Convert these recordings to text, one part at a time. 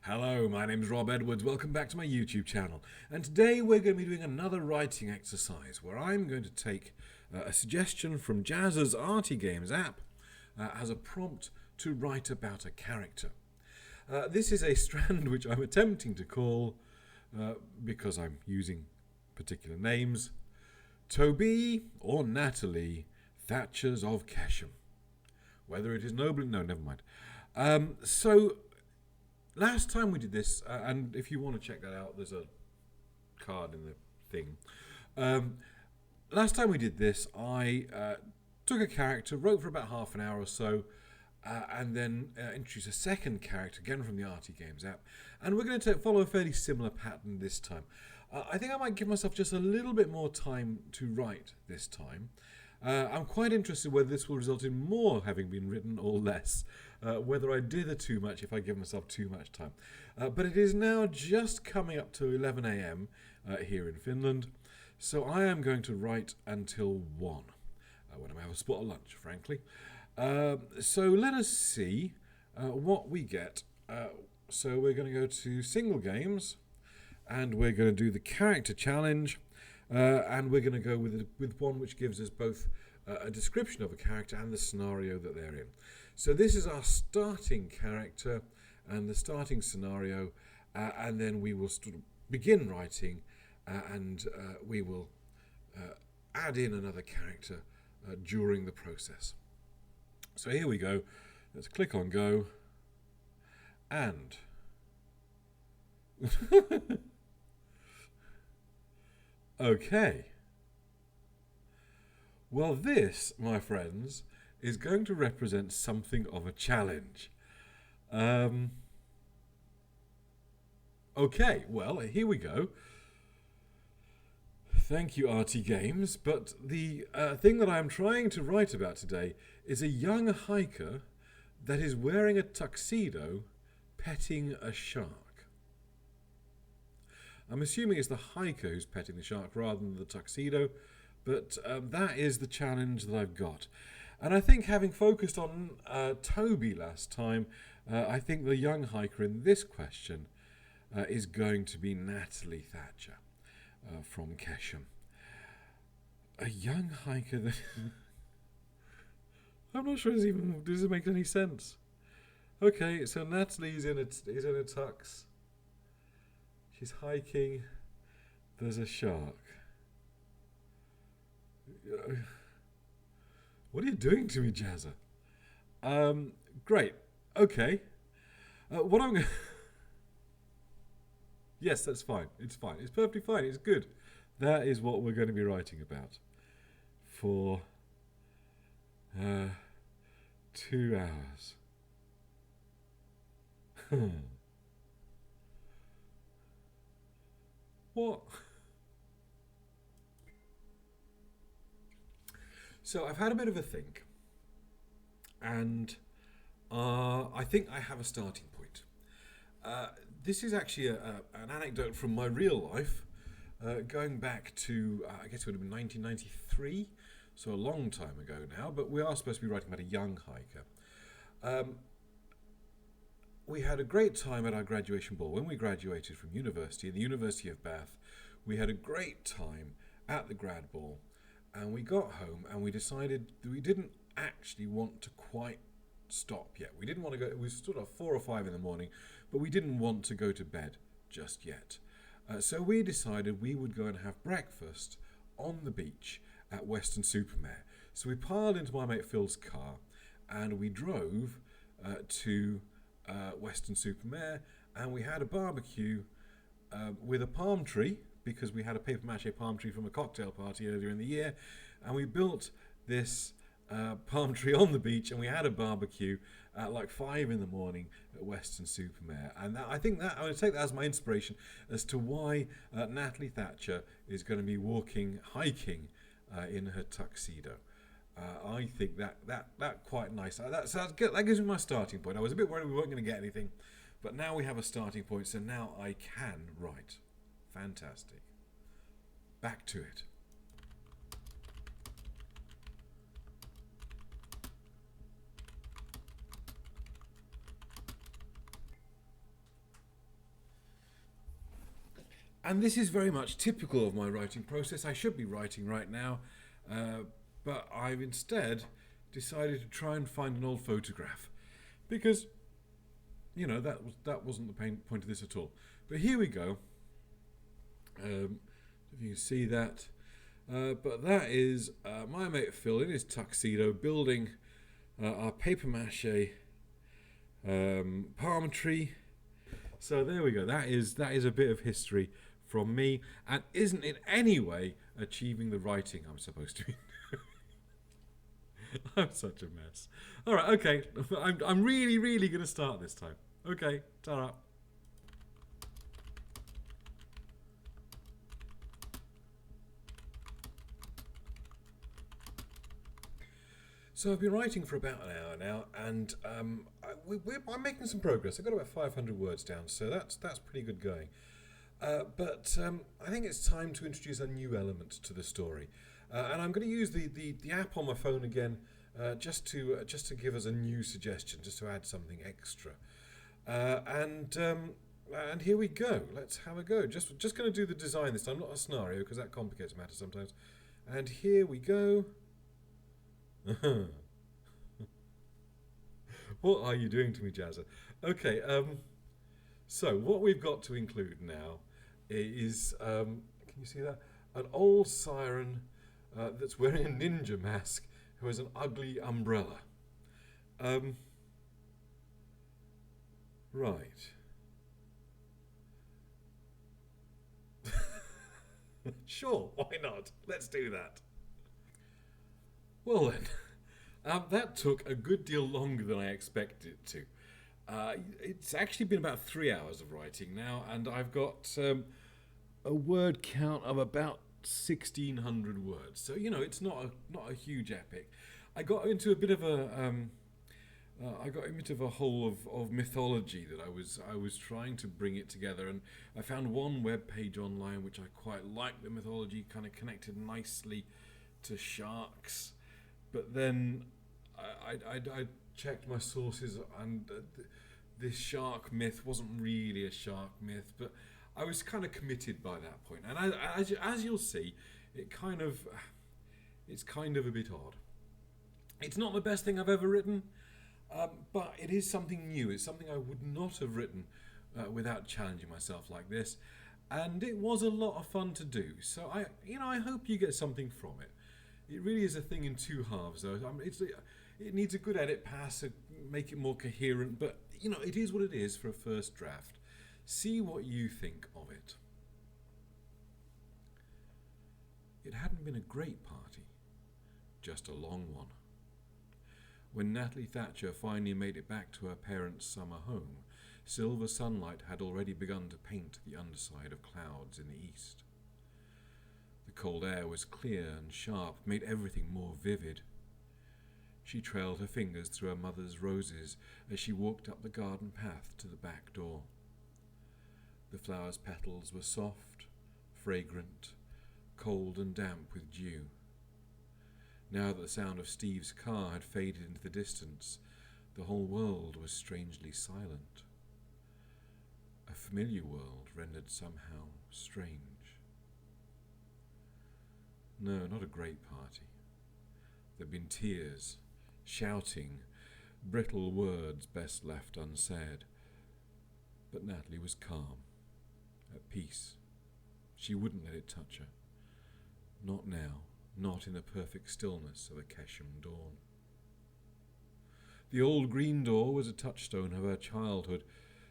Hello, my name is Rob Edwards. Welcome back to my YouTube channel. And today we're going to be doing another writing exercise where I'm going to take a suggestion from Jazz's Arty Games app as a prompt to write about a character. This is a strand which I'm attempting to call, because I'm using particular names, Toby or Natalie Thatchers of Kesham. Whether it is noble... No, never mind. Last time we did this, and if you want to check that out, there's a card in the thing. Last time we did this, I took a character, wrote for about half an hour or so, and then introduced a second character, again from the Arty Games app. And we're going to follow a fairly similar pattern this time. I think I might give myself just a little bit more time to write this time. I'm quite interested whether this will result in more having been written or less. Whether I dither too much if I give myself too much time. But it is now just coming up to 11 a.m. Here in Finland, so I am going to write until 1, when I have a spot of lunch, frankly. So let us see what we get. So we're going to go to single games, and we're going to do the character challenge, and we're going to go with one which gives us both a description of a character and the scenario that they're in. So this is our starting character and the starting scenario, and then we will begin writing, and we will add in another character during the process. So here we go. Let's click on go, and okay. Well, this, my friends, is going to represent something of a challenge. Okay, well, here we go. Thank you, Arty Games, but the thing that I'm trying to write about today is a young hiker that is wearing a tuxedo petting a shark. I'm assuming it's the hiker who's petting the shark rather than the tuxedo, but that is the challenge that I've got. And I think, having focused on Toby last time, I think the young hiker in this question is going to be Natalie Thatcher from Kesham. A young hiker that... I'm not sure does it make any sense. Okay, so Natalie's in a tux. She's hiking. There's a shark. What are you doing to me, Jazza? Great. Okay. What I'm going... Yes, that's fine. It's fine. It's perfectly fine. It's good. That is what we're going to be writing about for 2 hours. What? So I've had a bit of a think, and I think I have a starting point. This is actually an anecdote from my real life, going back to, I guess it would have been 1993, so a long time ago now, but we are supposed to be writing about a young hiker. We had a great time at our graduation ball. When we graduated from university, the University of Bath, we had a great time at the grad ball. And we got home and we decided that we didn't actually want to quite stop yet. We didn't want to go, it was sort of 4 or 5 in the morning, but we didn't want to go to bed just yet. So we decided we would go and have breakfast on the beach at Weston-super-Mare. So we piled into my mate Phil's car and we drove to Weston-super-Mare, and we had a barbecue with a palm tree, because we had a paper mache palm tree from a cocktail party earlier in the year, and we built this palm tree on the beach, and we had a barbecue at like 5 in the morning at Weston-super-Mare. And I think that I'm going to take that as my inspiration as to why Natalie Thatcher is going to be hiking in her tuxedo. I think that quite nice. That gives me my starting point. I was a bit worried we weren't going to get anything, but now we have a starting point, so now I can write. Fantastic. Back to it. And this is very much typical of my writing process. I should be writing right now, but I've instead decided to try and find an old photograph, because that wasn't the point of this at all. But here we go. If you can see that, but that is my mate Phil in his tuxedo building our paper mache palm tree. So there we go. That is a bit of history from me, and isn't in any way achieving the writing I'm supposed to be. I'm such a mess. All right, okay. I'm really going to start this time. Okay, ta-ra. So I've been writing for about an hour now, and I'm making some progress. I've got about 500 words down, so that's pretty good going. But I think it's time to introduce a new element to the story, and I'm going to use the app on my phone again, just to give us a new suggestion, just to add something extra. And here we go. Let's have a go. Just going to do the design this time, not a scenario, because that complicates matters sometimes. And here we go. What are you doing to me, Jazza? Okay, so what we've got to include now is, can you see that? An old siren that's wearing a ninja mask who has an ugly umbrella. Right. Sure, why not? Let's do that. Well then, that took a good deal longer than I expected it to. It's actually been about 3 hours of writing now, and I've got a word count of about 1,600 words. So it's not a huge epic. I got into a bit of a hole of mythology that I was trying to bring it together, and I found one web page online which I quite liked. The mythology kind of connected nicely to sharks. But then I checked my sources, and this shark myth wasn't really a shark myth, but I was kind of committed by that point. And as you'll see, it's kind of a bit odd. It's not the best thing I've ever written, but it is something new. It's something I would not have written without challenging myself like this, and it was a lot of fun to do. So I hope you get something from it. It really is a thing in two halves, though. It needs a good edit pass to make it more coherent, but it is what it is for a first draft. See what you think of it. It hadn't been a great party, just a long one. When Natalie Thatcher finally made it back to her parents' summer home, silver sunlight had already begun to paint the underside of clouds in the east. The cold air was clear and sharp, made everything more vivid. She trailed her fingers through her mother's roses as she walked up the garden path to the back door. The flower's petals were soft, fragrant, cold and damp with dew. Now that the sound of Steve's car had faded into the distance, the whole world was strangely silent. A familiar world rendered somehow strange. No, not a great party. There'd been tears, shouting, brittle words best left unsaid. But Natalie was calm, at peace. She wouldn't let it touch her. Not now, not in the perfect stillness of a Kesham dawn. The old green door was a touchstone of her childhood.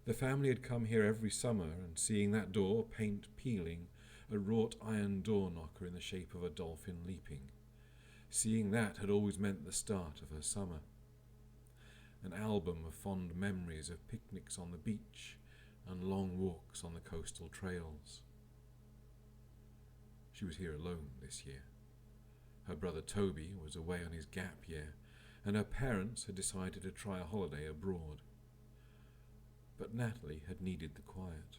The family had come here every summer, and seeing that door, paint peeling, a wrought iron door knocker in the shape of a dolphin leaping, seeing that had always meant the start of her summer. An album of fond memories of picnics on the beach and long walks on the coastal trails. She was here alone this year. Her brother Toby was away on his gap year, and her parents had decided to try a holiday abroad. But Natalie had needed the quiet.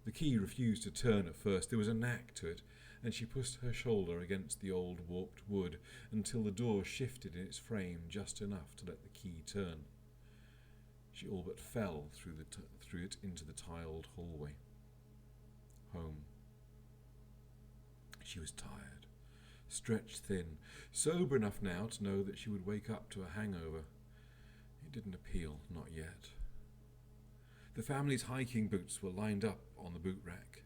The key refused to turn at first. There was a knack to it, and she pushed her shoulder against the old warped wood until the door shifted in its frame just enough to let the key turn. She all but fell through it into the tiled hallway. Home. She was tired, stretched thin, sober enough now to know that she would wake up to a hangover. It didn't appeal, not yet. The family's hiking boots were lined up on the boot rack.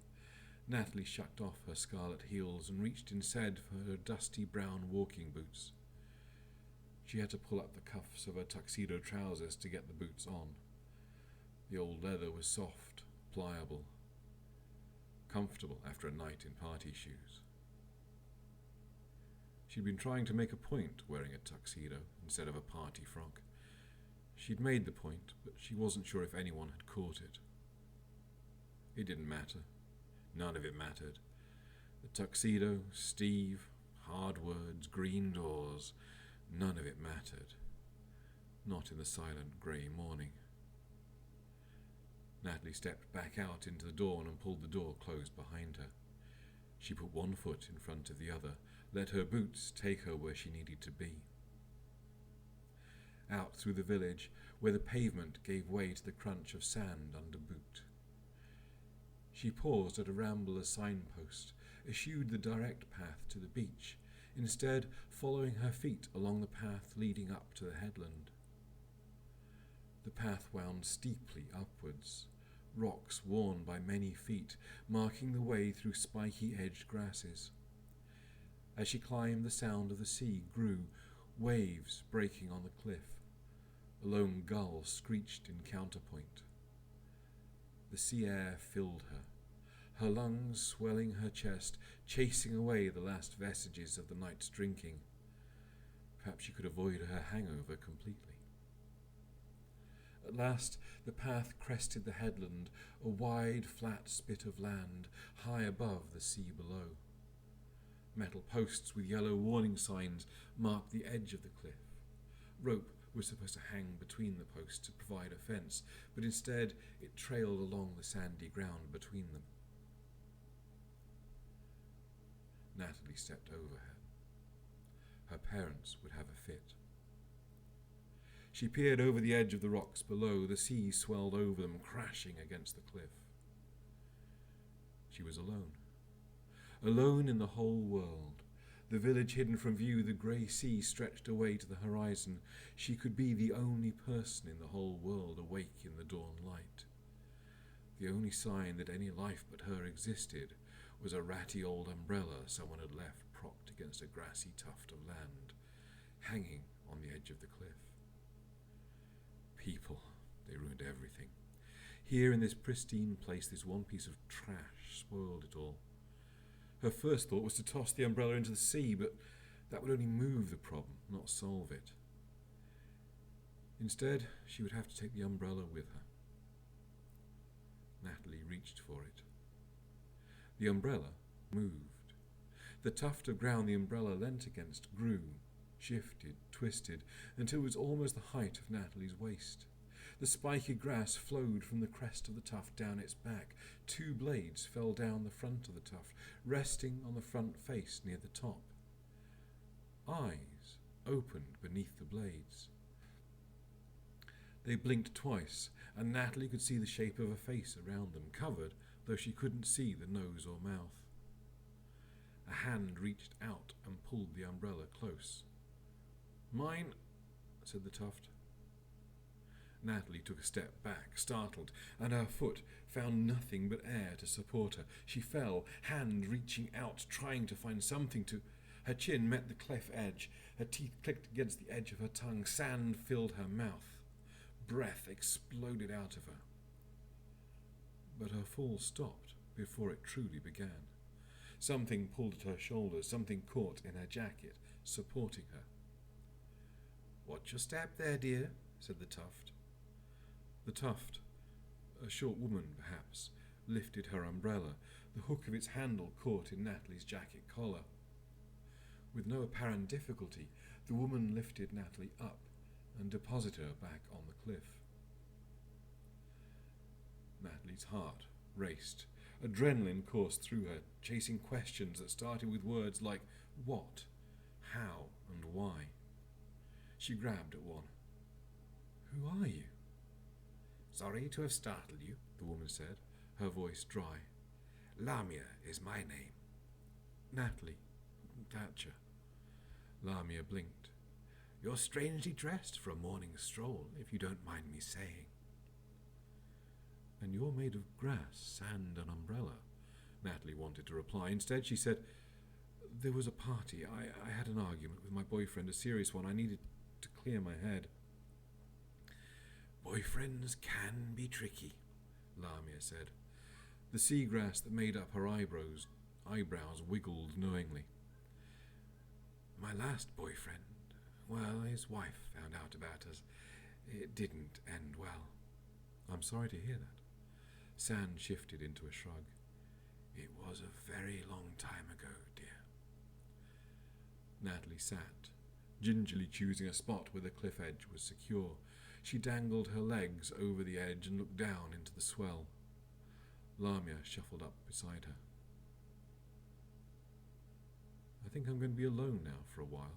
Natalie shucked off her scarlet heels and reached instead for her dusty brown walking boots. She had to pull up the cuffs of her tuxedo trousers to get the boots on. The old leather was soft, pliable, comfortable after a night in party shoes. She'd been trying to make a point wearing a tuxedo instead of a party frock. She'd made the point, but she wasn't sure if anyone had caught it. It didn't matter. None of it mattered. The tuxedo, Steve, hard words, green doors, none of it mattered. Not in the silent grey morning. Natalie stepped back out into the dawn and pulled the door closed behind her. She put one foot in front of the other, let her boots take her where she needed to be. Out through the village, where the pavement gave way to the crunch of sand under boot. She paused at a rambler's signpost, eschewed the direct path to the beach, instead following her feet along the path leading up to the headland. The path wound steeply upwards, rocks worn by many feet, marking the way through spiky-edged grasses. As she climbed, the sound of the sea grew, waves breaking on the cliff. A lone gull screeched in counterpoint. The sea air filled her, her lungs swelling her chest, chasing away the last vestiges of the night's drinking. Perhaps she could avoid her hangover completely. At last, the path crested the headland, a wide, flat spit of land, high above the sea below. Metal posts with yellow warning signs marked the edge of the cliff. Rope was supposed to hang between the posts to provide a fence, but instead it trailed along the sandy ground between them. Natalie stepped over her. Her parents would have a fit. She peered over the edge of the rocks below. The sea swelled over them, crashing against the cliff. She was alone. Alone in the whole world. The village hidden from view, the grey sea stretched away to the horizon. She could be the only person in the whole world awake in the dawn light. The only sign that any life but her existed was a ratty old umbrella someone had left propped against a grassy tuft of land, hanging on the edge of the cliff. People, they ruined everything. Here in this pristine place, this one piece of trash spoiled it all. Her first thought was to toss the umbrella into the sea, but that would only move the problem, not solve it. Instead, she would have to take the umbrella with her. Natalie reached for it. The umbrella moved. The tuft of ground the umbrella leant against grew, shifted, twisted, until it was almost the height of Natalie's waist. The spiky grass flowed from the crest of the tuft down its back. 2 blades fell down the front of the tuft, resting on the front face near the top. Eyes opened beneath the blades. They blinked twice, and Natalie could see the shape of a face around them, covered, though she couldn't see the nose or mouth. A hand reached out and pulled the umbrella close. "Mine," said the tuft. Natalie took a step back, startled, and her foot found nothing but air to support her. She fell, hand reaching out, trying to find something to... Her chin met the cliff edge. Her teeth clicked against the edge of her tongue. Sand filled her mouth. Breath exploded out of her. But her fall stopped before it truly began. Something pulled at her shoulders, something caught in her jacket, supporting her. "Watch your step there, dear," said the tuft. The tuft, a short woman perhaps, lifted her umbrella. The hook of its handle caught in Natalie's jacket collar. With no apparent difficulty, the woman lifted Natalie up and deposited her back on the cliff. Natalie's heart raced. Adrenaline coursed through her, chasing questions that started with words like what, how, and why. She grabbed at one. "Who are you?" Sorry to have startled you, the woman said, her voice dry. Lamia is my name. Natalie Thatcher. Lamia blinked. You're strangely dressed for a morning stroll, if you don't mind me saying. And you're made of grass, sand, and umbrella, Natalie wanted to reply. Instead, she said, there was a party. I had an argument with my boyfriend, a serious one. I needed to clear my head. Boyfriends can be tricky, Lamia said. The seagrass that made up her eyebrows wiggled knowingly. My last boyfriend, well, his wife found out about us. It didn't end well. I'm sorry to hear that. Sand shifted into a shrug. It was a very long time ago, dear. Natalie sat, gingerly choosing a spot where the cliff edge was secure. She dangled her legs over the edge and looked down into the swell. Lamia shuffled up beside her. I think I'm going to be alone now for a while,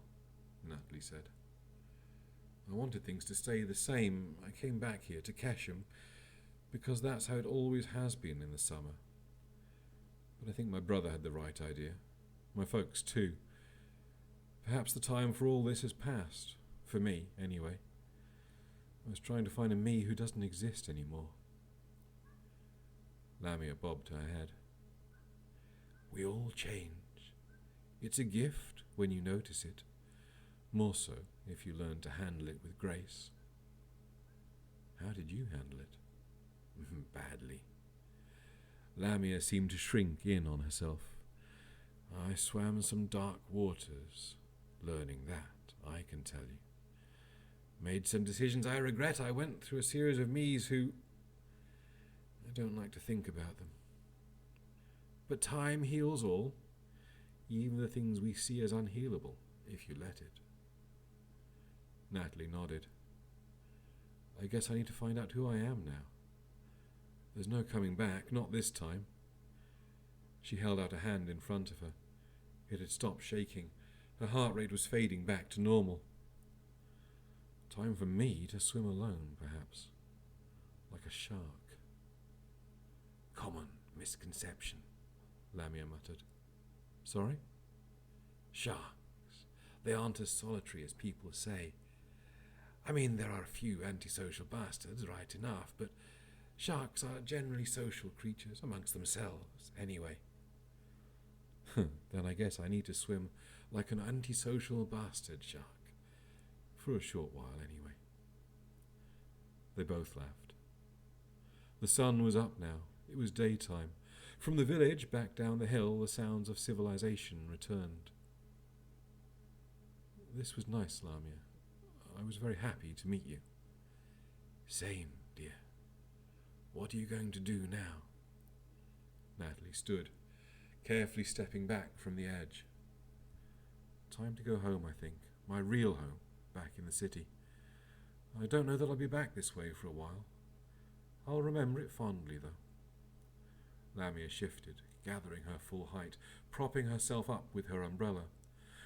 Natalie said. I wanted things to stay the same. I came back here to Kesham because that's how it always has been in the summer. But I think my brother had the right idea. My folks too. Perhaps the time for all this has passed. For me, anyway. I was trying to find a me who doesn't exist anymore. Lamia bobbed her head. We all change. It's a gift when you notice it. More so if you learn to handle it with grace. How did you handle it? Badly. Lamia seemed to shrink in on herself. I swam some dark waters. Learning that, I can tell you. Made some decisions I regret. I went through a series of me's who... I don't like to think about them. But time heals all, even the things we see as unhealable, if you let it. Natalie nodded. I guess I need to find out who I am now. There's no coming back, not this time. She held out a hand in front of her. It had stopped shaking. Her heart rate was fading back to normal. Time for me to swim alone, perhaps. Like a shark. Common misconception, Lamia muttered. Sorry? Sharks. They aren't as solitary as people say. I mean, there are a few antisocial bastards, right enough, but sharks are generally social creatures amongst themselves, anyway. Then I guess I need to swim like an antisocial bastard shark. For a short while, anyway. They both laughed. The sun was up now. It was daytime. From the village back down the hill, the sounds of civilization returned. This was nice, Lamia. I was very happy to meet you. Same, dear. What are you going to do now? Natalie stood, carefully stepping back from the edge. Time to go home, I think. My real home, back in the city. I don't know that I'll be back this way for a while. I'll remember it fondly, though. Lamia shifted, gathering her full height, propping herself up with her umbrella.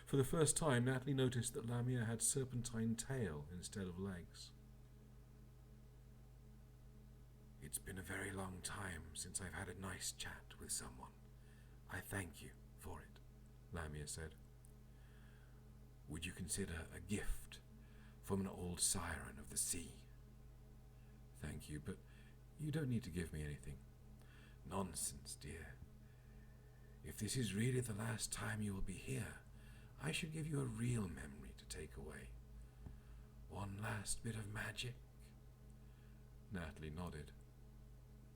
For the first time, Natalie noticed that Lamia had serpentine tail instead of legs. It's been a very long time since I've had a nice chat with someone. I thank you for it, Lamia said. Would you consider a gift from an old siren of the sea? Thank you, but you don't need to give me anything. Nonsense, dear. If this is really the last time you will be here, I should give you a real memory to take away. One last bit of magic. Natalie nodded.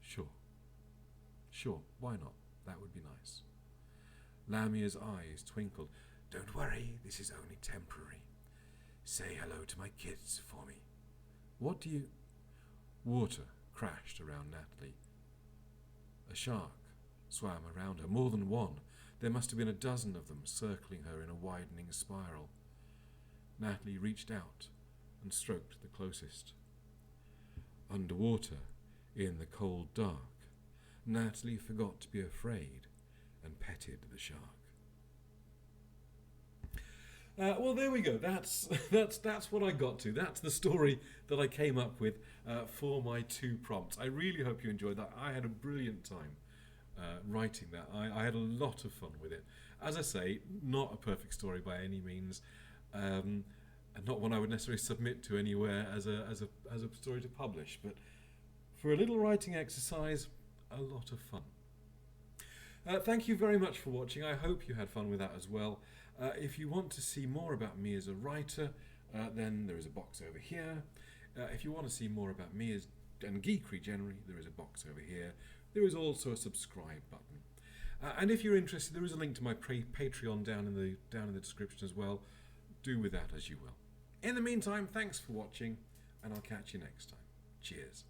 Sure, why not? That would be nice. Lamia's eyes twinkled. Don't worry, this is only temporary. Say hello to my kids for me. What do you... Water crashed around Natalie. A shark swam around her, more than one. There must have been a dozen of them circling her in a widening spiral. Natalie reached out and stroked the closest. Underwater, in the cold dark, Natalie forgot to be afraid and petted the shark. Well, there we go. That's what I got to. That's the story that I came up with for my 2 prompts. I really hope you enjoyed that. I had a brilliant time writing that. I had a lot of fun with it. As I say, not a perfect story by any means, and not one I would necessarily submit to anywhere as a story to publish. But for a little writing exercise, a lot of fun. Thank you very much for watching. I hope you had fun with that as well. If you want to see more about me as a writer, then there is a box over here. If you want to see more about me and geekery generally, there is a box over here. There is also a subscribe button. And if you're interested, there is a link to my Patreon down in the description as well. Do with that as you will. In the meantime, thanks for watching, and I'll catch you next time. Cheers.